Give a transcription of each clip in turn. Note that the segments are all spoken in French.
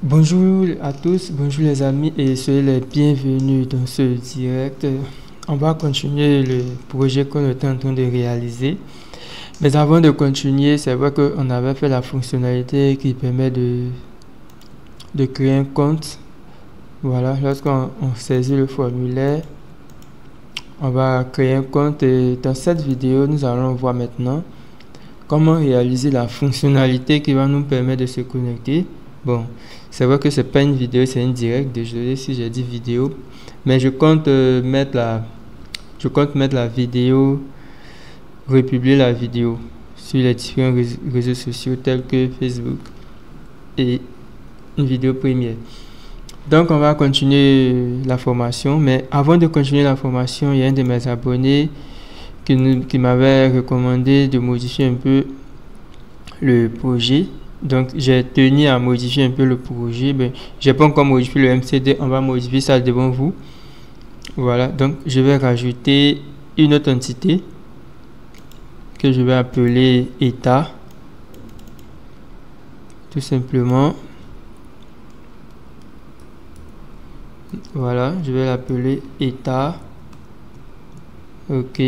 Bonjour à tous, bonjour les amis et soyez les bienvenus dans ce direct. On va continuer le projet qu'on était en train de réaliser. Mais avant de continuer, c'est vrai qu'on avait fait la fonctionnalité qui permet de créer un compte. Voilà, lorsqu'on saisit le formulaire, on va créer un compte et dans cette vidéo, nous allons voir maintenant comment réaliser la fonctionnalité qui va nous permettre de se connecter. Bon, c'est vrai que c'est pas une vidéo, c'est un direct. Désolé si j'ai dit vidéo, mais je compte mettre la vidéo, republier la vidéo sur les différents réseaux sociaux tels que Facebook et une vidéo première. Donc on va continuer la formation, mais avant de continuer la formation, il y a un de mes abonnés qui m'avait recommandé de modifier un peu le projet. Donc j'ai tenu à modifier un peu le projet, mais j'ai pas encore modifié le MCD, on va modifier ça devant vous. Voilà, donc je vais rajouter une autre entité que je vais appeler état, tout simplement. Voilà, je vais l'appeler état. Ok,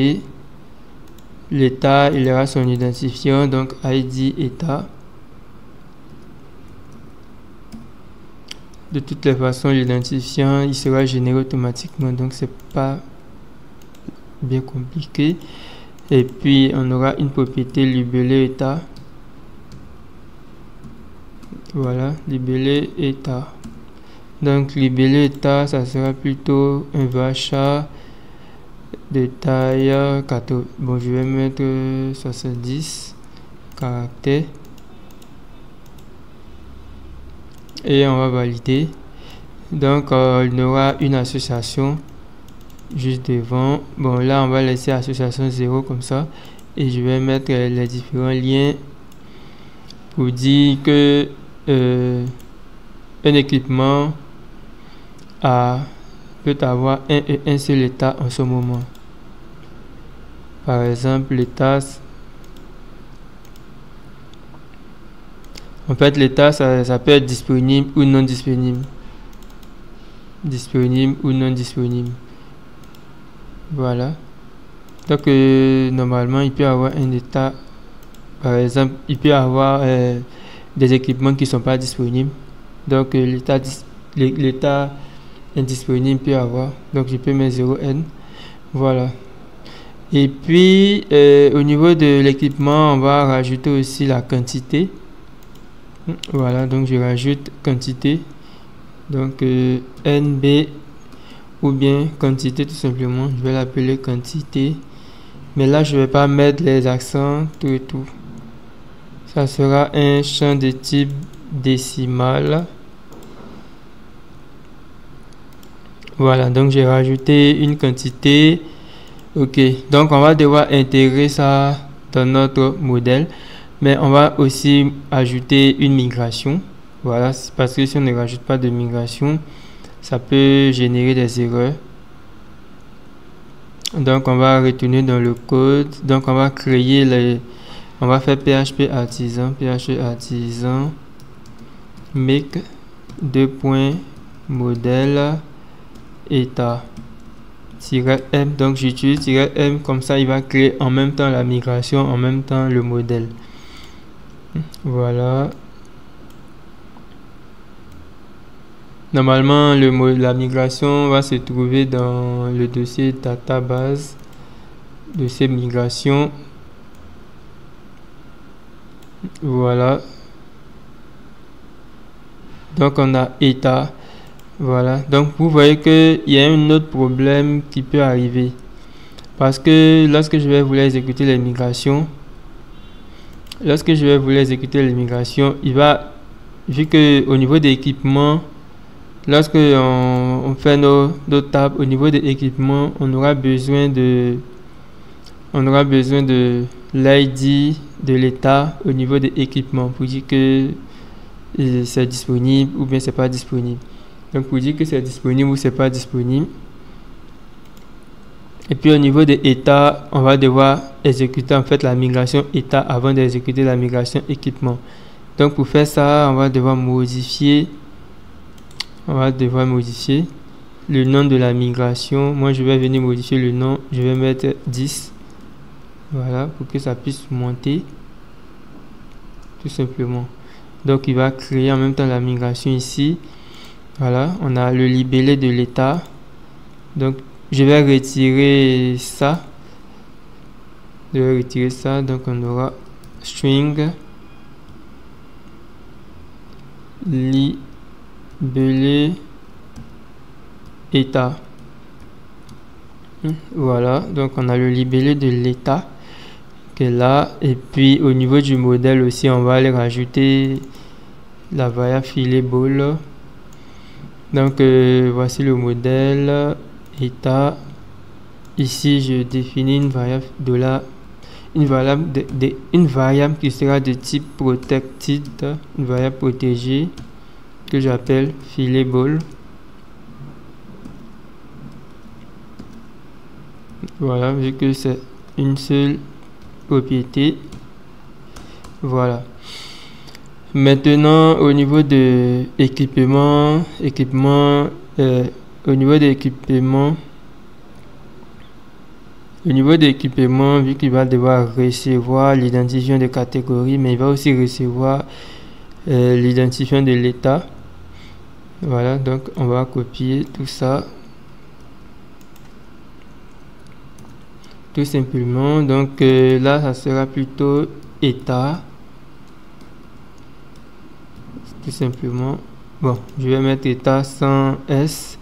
l'état il aura son identifiant, donc ID état. De toutes les façons, l'identifiant il sera généré automatiquement, donc c'est pas bien compliqué. Et puis on aura une propriété libellé état. Voilà, libellé état. Donc libellé état, ça sera plutôt un varchar de taille 14. Bon, je vais mettre 70 caractères. Et on va valider. Donc il y aura une association juste devant. Bon, là on va laisser association 0 comme ça, et je vais mettre les différents liens pour dire que un équipement peut avoir un seul état en ce moment. Par exemple, l'état, en fait, l'état, ça peut être disponible ou non disponible. Disponible ou non disponible. Voilà. Donc, normalement, il peut y avoir un état. Par exemple, il peut y avoir des équipements qui ne sont pas disponibles. Donc, l'état indisponible peut y avoir. Donc, je peux mettre 0N. Voilà. Et puis, au niveau de l'équipement, on va rajouter aussi la quantité. Voilà, donc je rajoute quantité, donc NB ou bien quantité tout simplement, je vais l'appeler quantité, mais là je vais pas mettre les accents tout et tout. Ça sera un champ de type décimal. Voilà, donc j'ai rajouté une quantité. Ok, donc on va devoir intégrer ça dans notre modèle. Mais on va aussi ajouter une migration. Voilà, parce que si on ne rajoute pas de migration, ça peut générer des erreurs. Donc on va retourner dans le code. Donc on va créer on va faire PHP artisan make modèle état -m. Donc j'utilise -m, comme ça il va créer en même temps la migration, en même temps le modèle. Voilà. Normalement, la migration va se trouver dans le dossier database, dossier migration. Voilà. Donc, on a état. Voilà. Donc, vous voyez qu'il y a un autre problème qui peut arriver. Parce que lorsque je vais vouloir exécuter les migrations, il va, vu que au niveau des équipements, lorsque on fait nos tables au niveau des équipements, on aura besoin de l'ID de l'état au niveau des équipements pour dire que c'est disponible ou bien c'est pas disponible. Donc pour dire que c'est disponible ou c'est pas disponible. Et puis au niveau des états, on va devoir exécuter en fait la migration état avant d'exécuter la migration équipement. Donc pour faire ça, on va devoir modifier On va devoir modifier le nom de la migration. Moi, je vais venir modifier le nom. Je vais mettre 10. Voilà, pour que ça puisse monter. Tout simplement. Donc, il va créer en même temps la migration ici. Voilà, on a le libellé de l'état. Donc, je vais retirer ça. Je vais retirer ça. Donc, on aura string libellé état. Voilà, donc on a le libellé de l'état qui est là. Et puis au niveau du modèle aussi, on va aller rajouter la variable fillable. Donc voici le modèle état. Ici, je définis une variable une variable qui sera de type protected, une variable protégée que j'appelle fillable. Voilà, vu que c'est une seule propriété. Voilà. Maintenant, au niveau de équipement, au niveau de l'équipement, vu qu'il va devoir recevoir l'identifiant de catégorie, mais il va aussi recevoir l'identifiant de l'état. Voilà, donc on va copier tout ça. Tout simplement, donc là, ça sera plutôt état. Tout simplement. Bon, je vais mettre état sans S.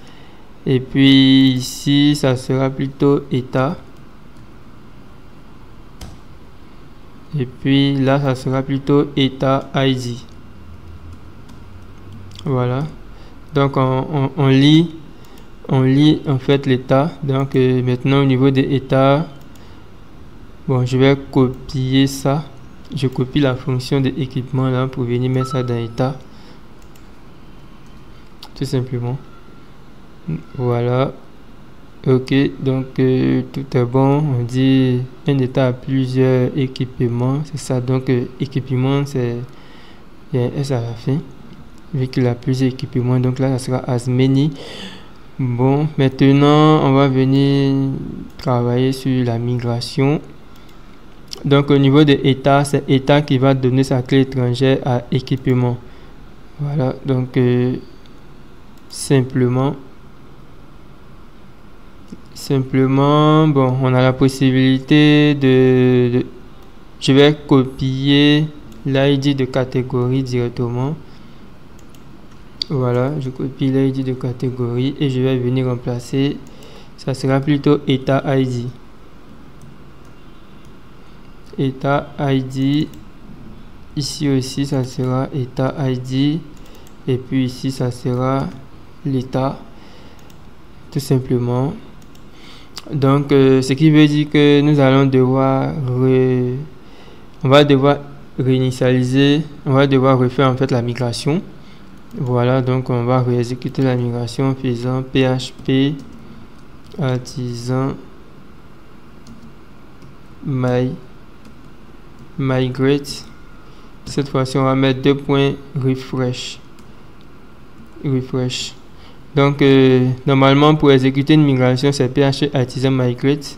Et puis ici, ça sera plutôt état. Et puis là, ça sera plutôt état ID. Voilà. Donc, on lit en fait l'état. Donc, maintenant, au niveau des états, bon, je vais copier ça. Je copie la fonction de équipement là pour venir mettre ça dans état. Tout simplement. Voilà. Ok, donc tout est bon. On dit un état à plusieurs équipements. C'est ça. Donc équipement, c'est il y a un S à la fin. Vu qu'il a plusieurs équipements. Donc là, ça sera as many. Bon, maintenant, on va venir travailler sur la migration. Donc au niveau de état, c'est état qui va donner sa clé étrangère à équipement. Voilà, donc simplement, bon, on a la possibilité je vais copier l'ID de catégorie directement. Voilà, je copie l'ID de catégorie et je vais venir remplacer, ça sera plutôt état ID. État ID, ici aussi ça sera état ID, et puis ici ça sera l'état, tout simplement. Donc ce qui veut dire que nous allons devoir on va devoir réinitialiser, on va devoir refaire en fait la migration. Voilà, donc on va réexécuter la migration en faisant php artisan migrate. Cette fois-ci, on va mettre 2 points refresh. Donc, normalement, pour exécuter une migration, c'est php artisan migrate.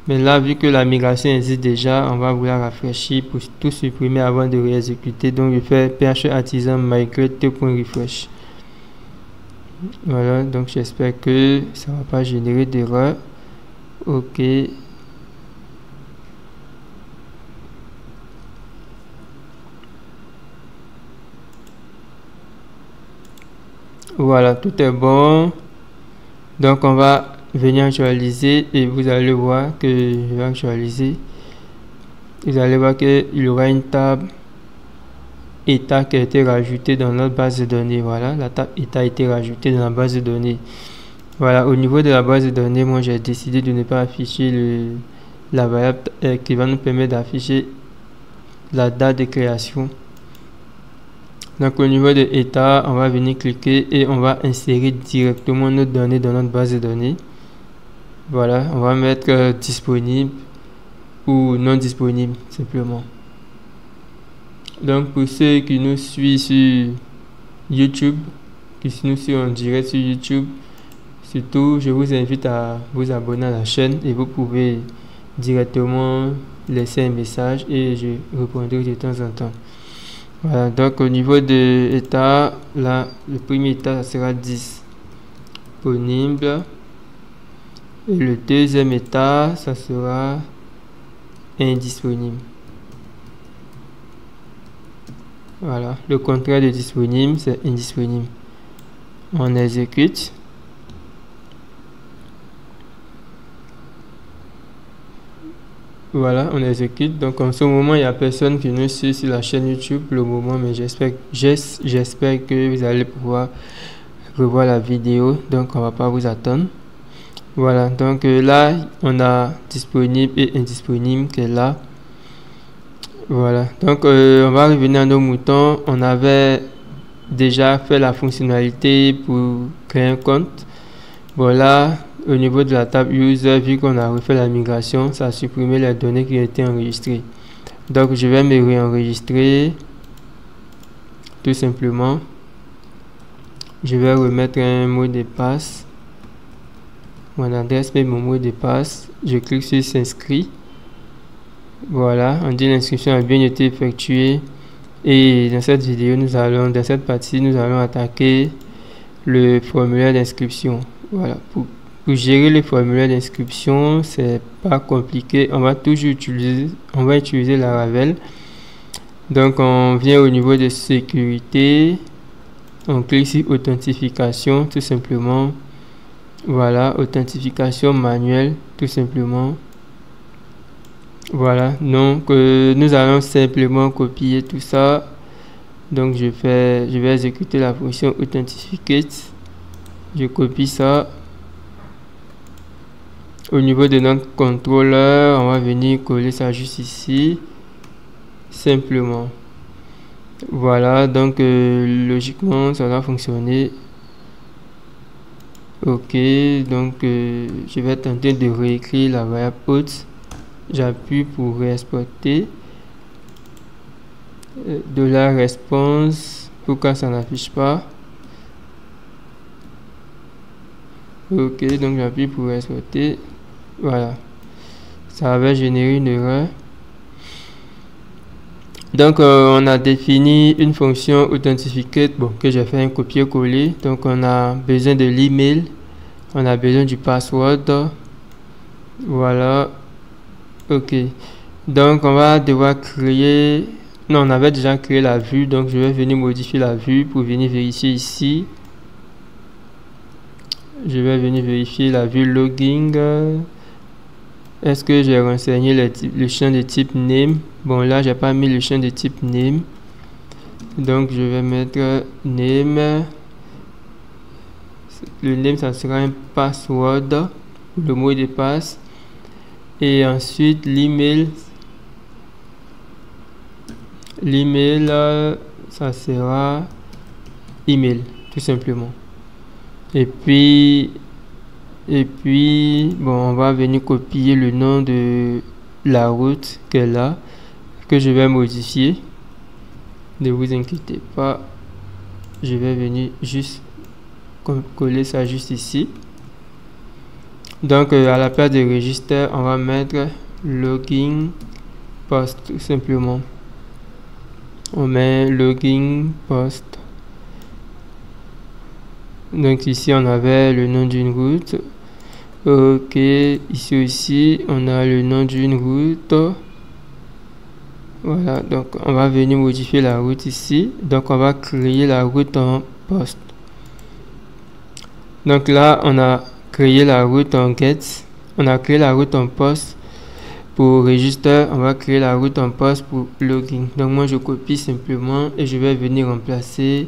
Mais là, vu que la migration existe déjà, on va vouloir rafraîchir pour tout supprimer avant de réexécuter. Donc, je fais php artisan migrate 2 points refresh. Voilà, donc j'espère que ça ne va pas générer d'erreur. Ok. Voilà, tout est bon. Donc on va venir actualiser et vous allez voir que je vais actualiser. Vous allez voir qu'il y aura une table état qui a été rajoutée dans notre base de données. Voilà, la table état a été rajoutée dans la base de données. Voilà, au niveau de la base de données, moi j'ai décidé de ne pas afficher la variable qui va nous permettre d'afficher la date de création. Donc au niveau de état, on va venir cliquer et on va insérer directement nos données dans notre base de données. Voilà, on va mettre disponible ou non disponible simplement. Donc pour ceux qui nous suivent sur YouTube, Ici, nous sommes en direct sur YouTube. Surtout, je vous invite à vous abonner à la chaîne et vous pouvez directement laisser un message et je répondrai de temps en temps. Voilà, donc au niveau de état, là, le premier état ça sera disponible et le deuxième état, ça sera indisponible. Voilà, le contraire de disponible, c'est indisponible. On exécute. Voilà, on exécute. Donc en ce moment, il n'y a personne qui nous suit sur la chaîne YouTube pour le moment, mais j'espère que vous allez pouvoir revoir la vidéo. Donc on va pas vous attendre. Voilà, donc là, on a disponible et indisponible qui est là. Voilà, donc on va revenir à nos moutons. On avait déjà fait la fonctionnalité pour créer un compte. Voilà. Au niveau de la table user, vu qu'on a refait la migration, ça a supprimé les données qui étaient enregistrées. Donc je vais me réenregistrer tout simplement. Je vais remettre un mot de passe, mon adresse et mon mot de passe. Je clique sur s'inscrire. Voilà, on dit l'inscription a bien été effectuée. Et dans cette vidéo, dans cette partie, nous allons attaquer le formulaire d'inscription. Voilà, pour gérer le formulaire d'inscription, c'est pas compliqué. On va utiliser la Laravel. Donc on vient au niveau de sécurité, on clique sur authentification tout simplement. Voilà, authentification manuelle tout simplement. Voilà, donc nous allons simplement copier tout ça. Donc je vais exécuter la fonction authenticate. Je copie ça. Au niveau de notre contrôleur, on va venir coller ça juste ici, simplement. Voilà, donc logiquement ça va fonctionner. Ok, donc je vais tenter de réécrire la variable haute. J'appuie pour réexporter. $response, pourquoi ça n'affiche pas? Ok, donc j'appuie pour réexporter. Voilà, ça avait généré une erreur. Donc on a défini une fonction authenticate, bon, que j'ai fait un copier-coller. Donc on a besoin de l'email, on a besoin du password. Voilà, ok. Donc on va devoir créer, non, on avait déjà créé la vue, donc je vais venir modifier la vue pour venir vérifier ici. Je vais venir vérifier la vue logging. Est-ce que j'ai renseigné le champ de type name? Bon, là j'ai pas mis le champ de type name, donc je vais mettre name. Le name, ça sera un password, le mot de passe, et ensuite l'email, ça sera email tout simplement. Et puis bon, on va venir copier le nom de la route qui est là, que je vais modifier. Ne vous inquiétez pas, je vais venir juste coller ça juste ici. Donc à la place de register, on va mettre login post tout simplement. On met login post. Donc ici on avait le nom d'une route. Ok, ici aussi on a le nom d'une route. Voilà, donc on va venir modifier la route ici. Donc on va créer la route en post. Donc là on a créé la route en get. On a créé la route en post pour register. On va créer la route en post pour login. Donc moi je copie simplement et je vais venir remplacer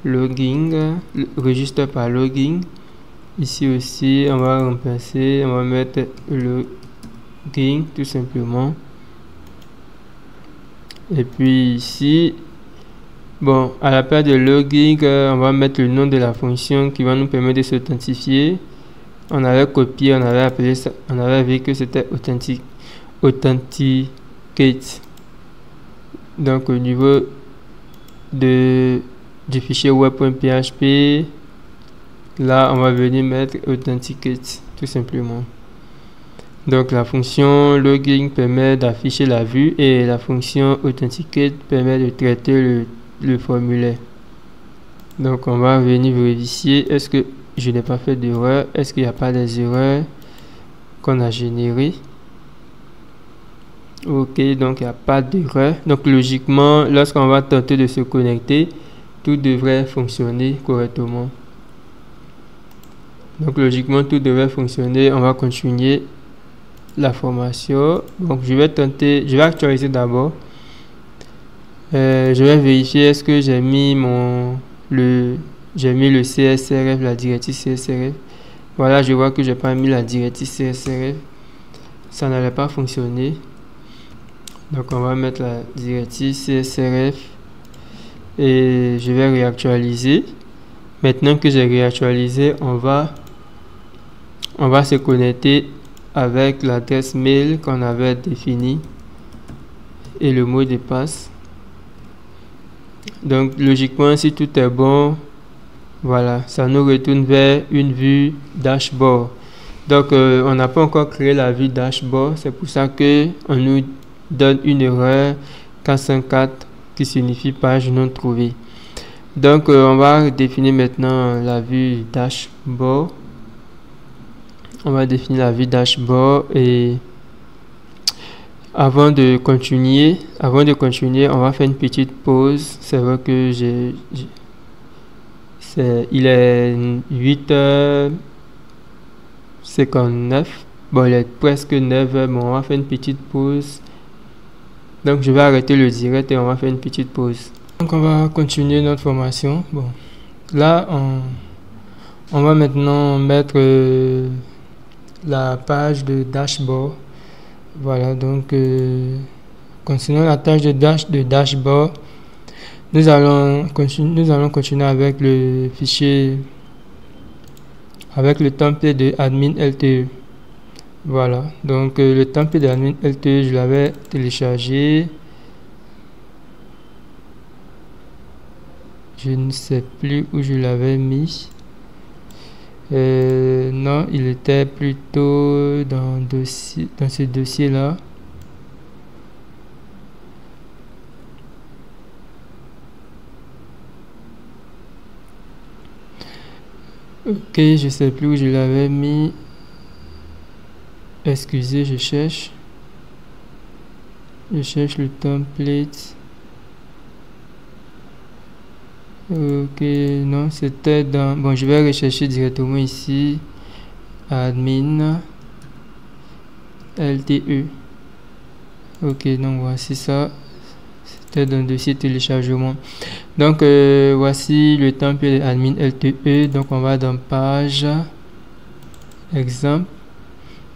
login, register par login. Ici aussi on va remplacer, on va mettre login tout simplement. Et puis ici, bon, à la place de login, on va mettre le nom de la fonction qui va nous permettre de s'authentifier. On avait copié, on avait appelé ça, on avait vu que c'était authenticate. Donc au niveau de du fichier web.php. Là, on va venir mettre authenticate, tout simplement. Donc, la fonction login permet d'afficher la vue et la fonction authenticate permet de traiter le formulaire. Donc, on va venir vérifier est-ce que je n'ai pas fait d'erreur, est-ce qu'il n'y a pas des erreurs qu'on a générées. Ok, donc il n'y a pas d'erreur. Donc, logiquement, lorsqu'on va tenter de se connecter, tout devrait fonctionner correctement. Donc, logiquement, tout devrait fonctionner. On va continuer la formation. Donc, je vais actualiser d'abord. Je vais vérifier est-ce que j'ai mis le CSRF, la directive CSRF. Voilà, je vois que j'ai pas mis la directive CSRF. Ça n'allait pas fonctionner. Donc, on va mettre la directive CSRF et je vais réactualiser. Maintenant que j'ai réactualisé, on va se connecter avec l'adresse mail qu'on avait définie et le mot de passe. Donc, logiquement, si tout est bon, voilà, ça nous retourne vers une vue dashboard. Donc, on n'a pas encore créé la vue dashboard. C'est pour ça que on nous donne une erreur 404 qui signifie page non trouvée. Donc, on va définir maintenant la vue dashboard. On va définir la vue dashboard et avant de continuer, on va faire une petite pause. C'est vrai que il est 8h59. Bon, il est presque 9h, mais on va faire une petite pause. Donc, je vais arrêter le direct et on va faire une petite pause. Donc, on va continuer notre formation. Bon, là, on va maintenant mettre la page de dashboard. Voilà, donc concernant la tâche de dashboard, nous allons continuer avec le fichier, avec le template de admin LTE. Voilà, donc le template de admin LTE, je l'avais téléchargé. Je ne sais plus où je l'avais mis. Non, il était plutôt dans ce dossier là. Ok, je sais plus où je l'avais mis. Excusez, je cherche le template. Ok, non, c'était dans... Bon, je vais rechercher directement ici. Admin LTE. Ok, donc voici ça. C'était dans le dossier téléchargement. Donc, voici le template admin LTE. Donc, on va dans page. Exemple.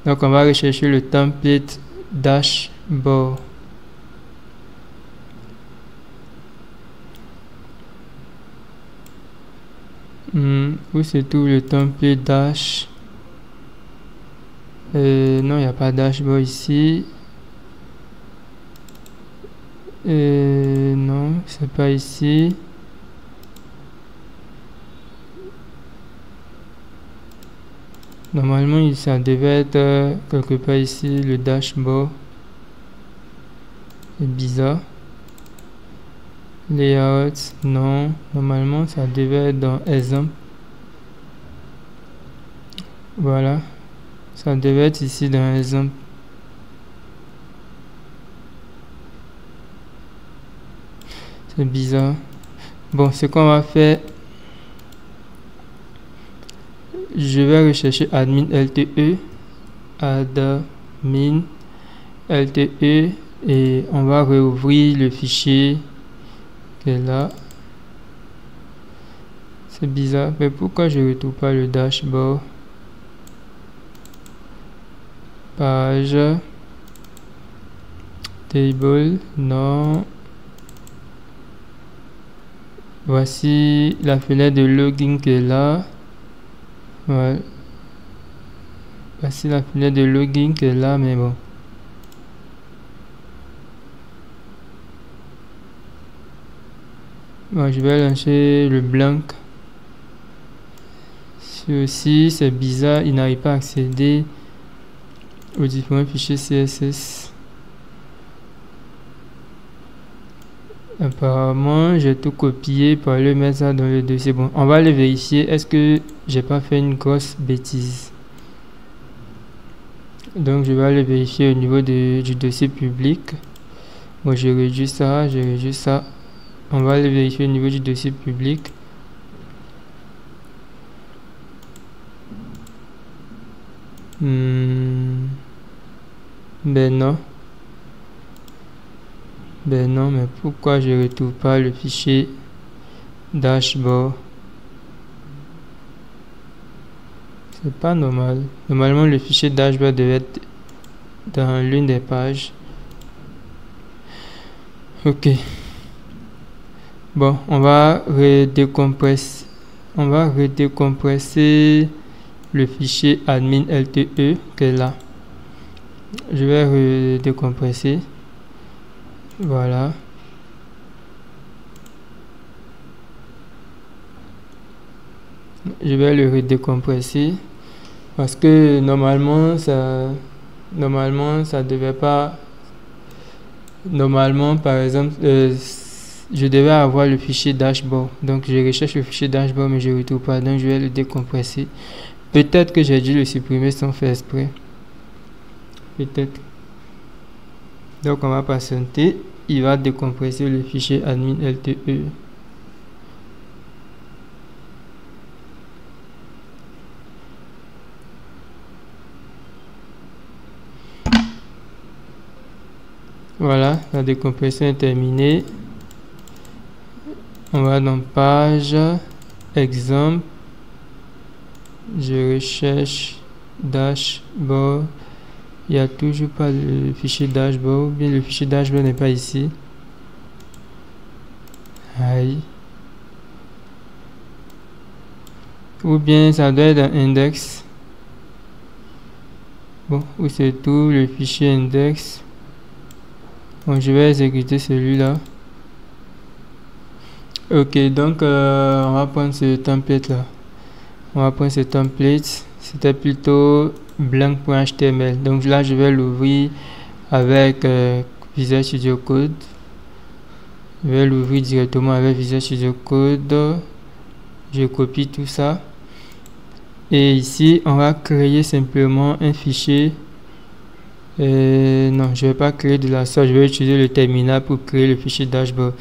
Donc, on va rechercher le template dashboard. Où se trouve le template dash? Non, il n'y a pas dashboard ici. Non, c'est pas ici. Normalement, ça devait être quelque part ici, le dashboard. C'est bizarre. Layout, non. Normalement, ça devait être dans exemple. Voilà. Ça devait être ici dans exemple. C'est bizarre. Bon, ce qu'on va faire, je vais rechercher admin LTE. Admin LTE. Et on va rouvrir le fichier qui est là. C'est bizarre. Mais pourquoi je ne retrouve pas le dashboard? Page. Table. Non. Voici la fenêtre de login qui est là. Ouais. Voici la fenêtre de login qui est là, mais bon. Bon, je vais lancer le blank. Ceci, c'est bizarre, il n'arrive pas à accéder aux différents fichiers CSS. Apparemment, j'ai tout copié pour aller mettre ça dans le dossier. Bon, on va aller vérifier. Est-ce que j'ai pas fait une grosse bêtise? Donc, je vais aller vérifier au niveau du dossier public. Bon, j'ai réduit ça, On va aller vérifier au niveau du dossier public. Ben non. Ben non, mais pourquoi je ne retrouve pas le fichier dashboard? C'est pas normal. Normalement, le fichier dashboard devait être dans l'une des pages. Ok. Bon, on va redécompresser. On va redécompresser le fichier admin LTE qui est là. Je vais redécompresser. Voilà. Je vais le redécompresser parce que normalement ça devait pas. Normalement, par exemple, je devais avoir le fichier dashboard. Donc je recherche le fichier dashboard mais je ne retrouve pas. Donc je vais le décompresser. Peut-être que j'ai dû le supprimer sans faire exprès. Peut-être. Donc on va patienter. Il va décompresser le fichier admin LTE. Voilà, la décompression est terminée. On va dans page, exemple. Je recherche dashboard. Il n'y a toujours pas le fichier dashboard. Bien, le fichier dashboard n'est pas ici. Aïe. Ou bien ça doit être un index. Bon, où se trouve le fichier index? Bon, je vais exécuter celui-là. Ok, donc on va prendre ce template là. On va prendre ce template. C'était plutôt blank.html. Donc là, je vais l'ouvrir avec Visual Studio Code. Je vais l'ouvrir directement avec Visual Studio Code. Je copie tout ça. Et ici, on va créer simplement un fichier. Non, je ne vais pas créer de la sorte. Je vais utiliser le terminal pour créer le fichier dashboard.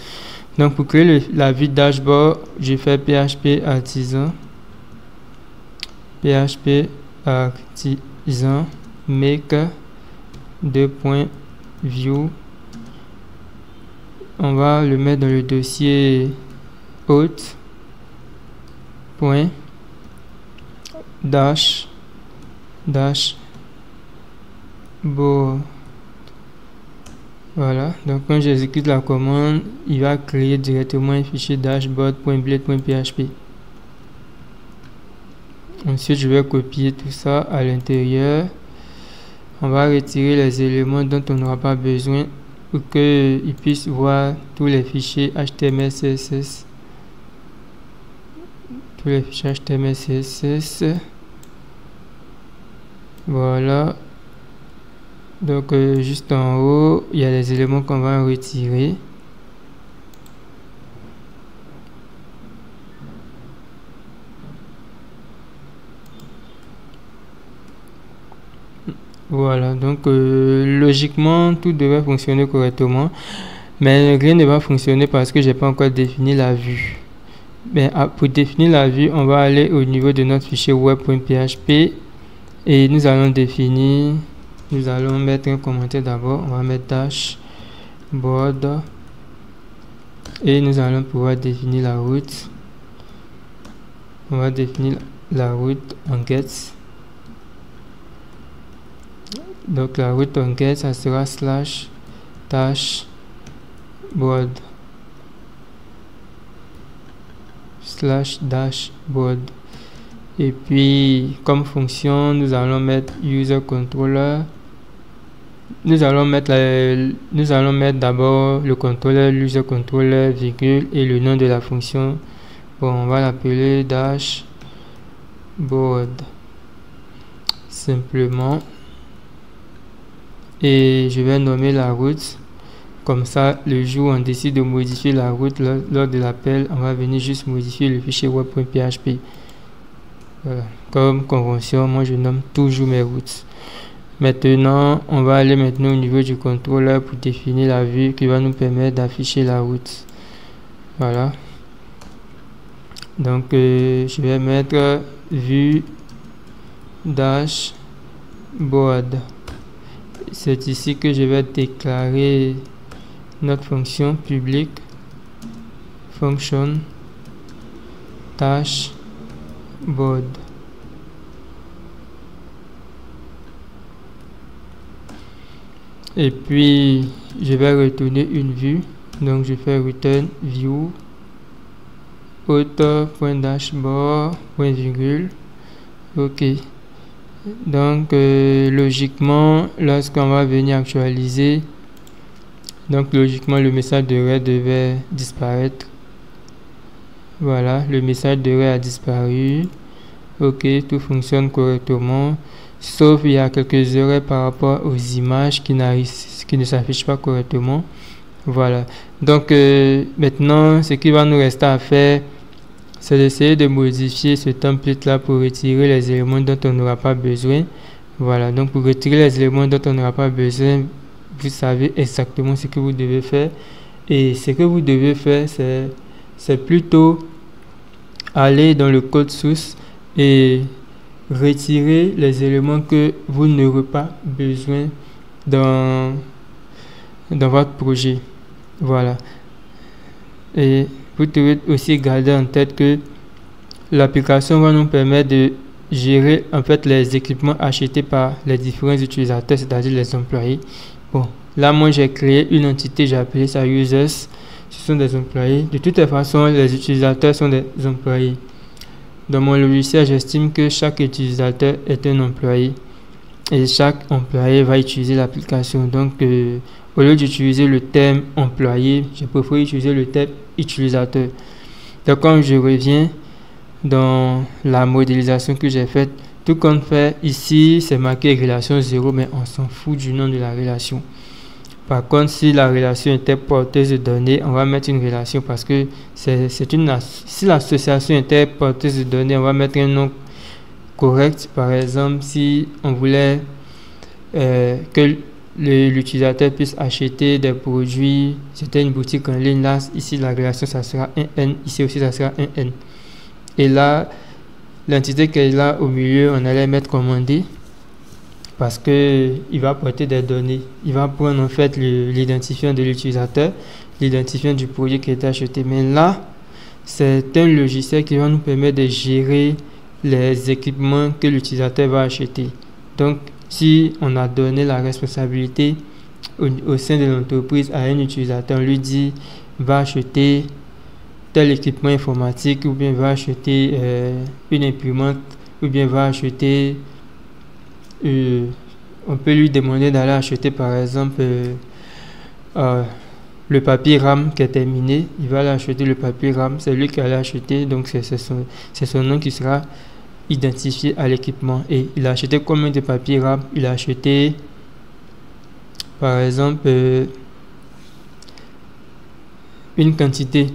Donc pour créer la vue dashboard, je fais PHP artisan. PHP artisan make 2.view. On va le mettre dans le dossier hôte point dash board. Voilà, donc quand j'exécute la commande, il va créer directement un fichier dashboard.blade.php. Ensuite, je vais copier tout ça à l'intérieur. On va retirer les éléments dont on n'aura pas besoin pour qu'il puisse voir tous les fichiers HTML, CSS. Tous les fichiers HTML, CSS. Voilà. Donc, juste en haut, il y a les éléments qu'on va retirer. Voilà, donc logiquement tout devrait fonctionner correctement, mais rien ne va fonctionner parce que j'ai pas encore défini la vue. Mais pour définir la vue, on va aller au niveau de notre fichier web.php et nous allons définir, nous allons mettre un commentaire d'abord. On va mettre dashboard et nous allons pouvoir définir la route. On va définir la route en get. Donc la route en get, ça sera slash dashboard et puis comme fonction nous allons mettre user controller nous allons mettre d'abord le contrôleur, l'user controller, virgule et le nom de la fonction. Bon, on va l'appeler dashboard simplement, et je vais nommer la route. Comme ça, le jour où on décide de modifier la route lors de l'appel, on va venir juste modifier le fichier web.php. Voilà. Comme convention, moi je nomme toujours mes routes. Maintenant, on va aller maintenant au niveau du contrôleur pour définir la vue qui va nous permettre d'afficher la route. Voilà. Donc, je vais mettre vue dashboard. C'est ici que je vais déclarer notre fonction publique function dashboard. Et puis je vais retourner une vue, donc je fais return view auto.dashboard.virgule. ok, donc logiquement, lorsqu'on va venir actualiser, donc logiquement le message d'erreur devait disparaître. Voilà, le message d'erreur a disparu. Ok, tout fonctionne correctement, sauf il y a quelques erreurs par rapport aux images qui ne s'affichent pas correctement. Voilà, donc maintenant ce qui va nous rester à faire, c'est d'essayer de modifier ce template là pour retirer les éléments dont on n'aura pas besoin. Voilà, donc pour retirer les éléments dont on n'aura pas besoin, vous savez exactement ce que vous devez faire. Et ce que vous devez faire, c'est plutôt aller dans le code source et retirer les éléments que vous n'aurez pas besoin dans votre projet. Voilà. Et vous devez aussi garder en tête que l'application va nous permettre de gérer en fait les équipements achetés par les différents utilisateurs, c'est-à-dire les employés. Bon, là moi j'ai créé une entité, j'ai appelé ça users, ce sont des employés. De toute façon, les utilisateurs sont des employés. Dans mon logiciel, j'estime que chaque utilisateur est un employé et chaque employé va utiliser l'application. Donc, au lieu d'utiliser le terme employé, je préfère utiliser le terme utilisateur. Donc, quand je reviens dans la modélisation que j'ai faite, tout qu'on fait ici, c'est marqué relation 0, mais on s'en fout du nom de la relation. Par contre, si la relation était porteuse de données, on va mettre une relation parce que si l'association était porteuse de données, on va mettre un nom correct. Par exemple, si on voulait que l'utilisateur puisse acheter des produits, c'était une boutique en ligne, là, ici la relation ça sera un N, ici aussi ça sera un N. Et là, l'entité qui est là au milieu, on allait mettre commandé. Parce que il va porter des données, il va prendre en fait l'identifiant de l'utilisateur, l'identifiant du produit qui est acheté. Mais là, c'est un logiciel qui va nous permettre de gérer les équipements que l'utilisateur va acheter. Donc, si on a donné la responsabilité au sein de l'entreprise à un utilisateur, on lui dit va acheter tel équipement informatique, ou bien va acheter une imprimante, ou bien va acheter on peut lui demander d'aller acheter par exemple le papier RAM qui est terminé. Il va aller acheter le papier RAM, c'est lui qui allait acheter, donc c'est son nom qui sera identifié à l'équipement. Et il a acheté combien de papier RAM? Il a acheté par exemple une quantité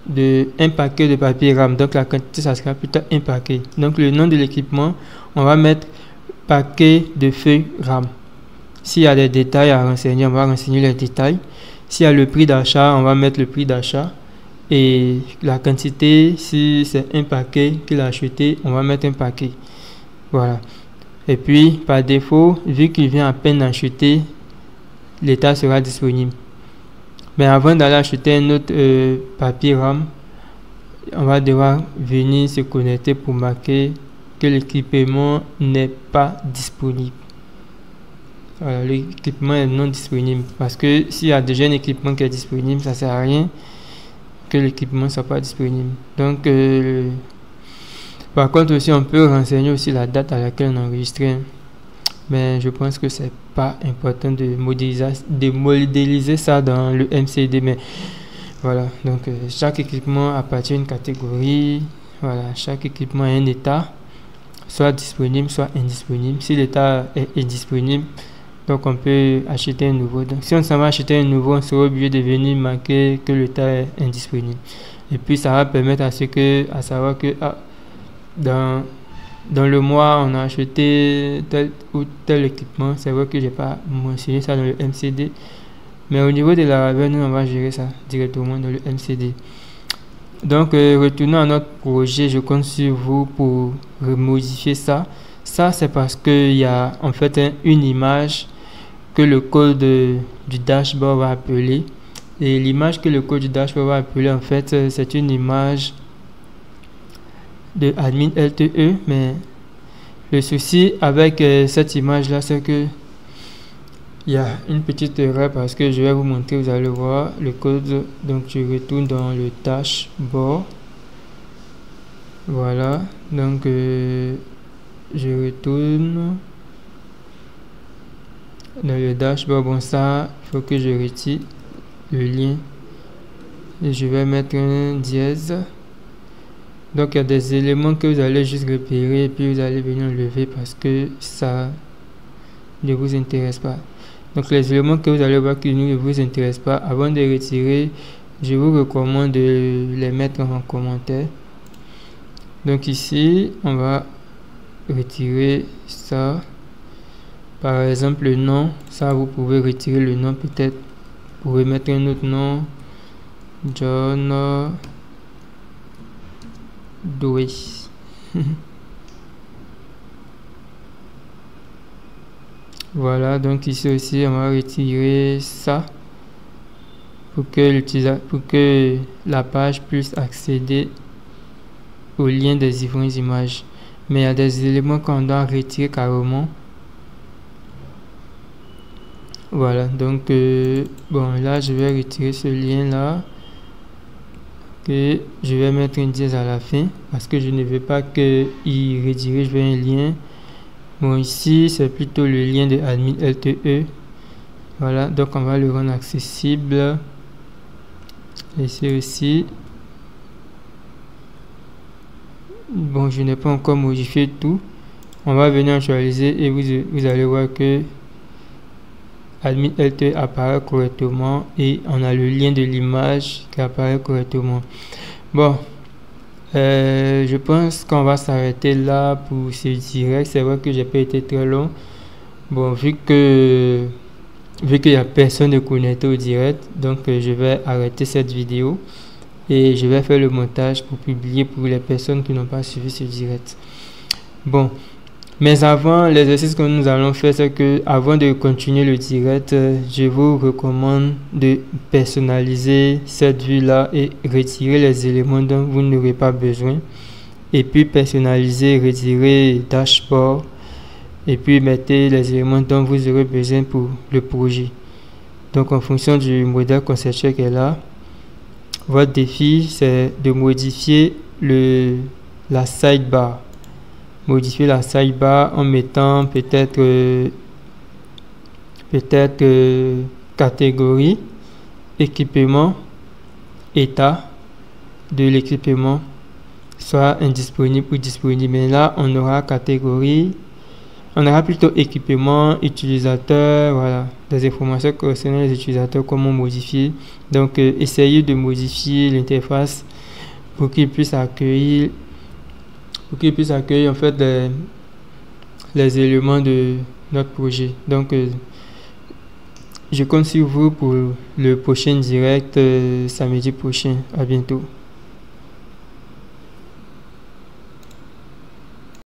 de un paquet de papier RAM, donc la quantité ça sera plutôt un paquet. Donc le nom de l'équipement, on va mettre paquet de feuilles RAM. S'il y a des détails à renseigner, on va renseigner les détails. S'il y a le prix d'achat, on va mettre le prix d'achat. Et la quantité, si c'est un paquet qu'il a acheté, on va mettre un paquet. Voilà. Et puis, par défaut, vu qu'il vient à peine d'acheter, l'état sera disponible. Mais avant d'aller acheter un autre papier RAM, on va devoir venir se connecter pour marquer que l'équipement n'est pas disponible. Voilà, l'équipement est non disponible parce que s'il y a déjà un équipement qui est disponible, ça sert à rien que l'équipement ne soit pas disponible. Donc par contre aussi on peut renseigner aussi la date à laquelle on a enregistré. mais je pense que c'est pas important de modéliser ça dans le MCD. Mais voilà, donc chaque équipement appartient à une catégorie. Voilà, chaque équipement a un état, soit disponible, soit indisponible. Si l'état est disponible, donc on peut acheter un nouveau. Donc si on s'en va acheter un nouveau, on sera obligé de venir marquer que l'état est indisponible. Et puis ça va permettre à savoir que dans le mois, on a acheté tel ou tel équipement. C'est vrai que j'ai pas mentionné ça dans le MCD. Mais au niveau de la Ravel, nous, on va gérer ça directement dans le MCD. Donc, retournons à notre projet. Je compte sur vous pour modifier ça. Ça, c'est parce qu'il y a en fait une image que le code du dashboard va appeler. Et l'image que le code du dashboard va appeler, en fait, c'est une image de admin LTE. Mais le souci avec cette image-là, c'est que il y a une petite erreur parce que je vais vous montrer, vous allez voir le code. Donc je retourne dans le dashboard. Voilà, donc je retourne dans le dashboard. Bon, ça, il faut que je retire le lien et je vais mettre un dièse. Donc il y a des éléments que vous allez juste repérer et puis vous allez venir enlever parce que ça ne vous intéresse pas. Donc les éléments que vous allez voir qui ne vous intéressent pas, avant de retirer, je vous recommande de les mettre en commentaire. Donc ici, on va retirer ça. Par exemple, le nom, ça vous pouvez retirer le nom peut-être. Vous pouvez mettre un autre nom. John Doe. Voilà, donc ici aussi on va retirer ça pour que la page puisse accéder au lien des différentes images. Mais il y a des éléments qu'on doit retirer carrément. Voilà, donc bon, là je vais retirer ce lien là, que je vais mettre un dièse à la fin parce que je ne veux pas qu'il redirige vers un lien. Bon, ici c'est plutôt le lien de admin LTE. Voilà, donc on va le rendre accessible. Ici aussi. Bon, je n'ai pas encore modifié tout. On va venir actualiser et vous allez voir que admin LTE apparaît correctement et on a le lien de l'image qui apparaît correctement. Bon, je pense qu'on va s'arrêter là pour ce direct. C'est vrai que j'ai pas été très long. Bon, vu qu'il y a personne de connecté au direct, donc je vais arrêter cette vidéo et je vais faire le montage pour publier pour les personnes qui n'ont pas suivi ce direct. Bon, mais avant, l'exercice que nous allons faire, c'est que avant de continuer le direct, je vous recommande de personnaliser cette vue là et retirer les éléments dont vous n'aurez pas besoin, et puis personnaliser, retirer dashboard et puis mettez les éléments dont vous aurez besoin pour le projet. Donc en fonction du modèle conceptuel qui est là, votre défi c'est de modifier la sidebar. Modifier la sidebar en mettant peut-être catégorie, équipement, état de l'équipement, soit indisponible ou disponible. Mais là, on aura catégorie, on aura plutôt équipement, utilisateur, voilà, des informations concernant les utilisateurs, comment modifier. Donc, essayez de modifier l'interface pour qu'il puisse accueillir en fait les éléments de notre projet. Donc je compte sur vous pour le prochain direct samedi prochain. À bientôt.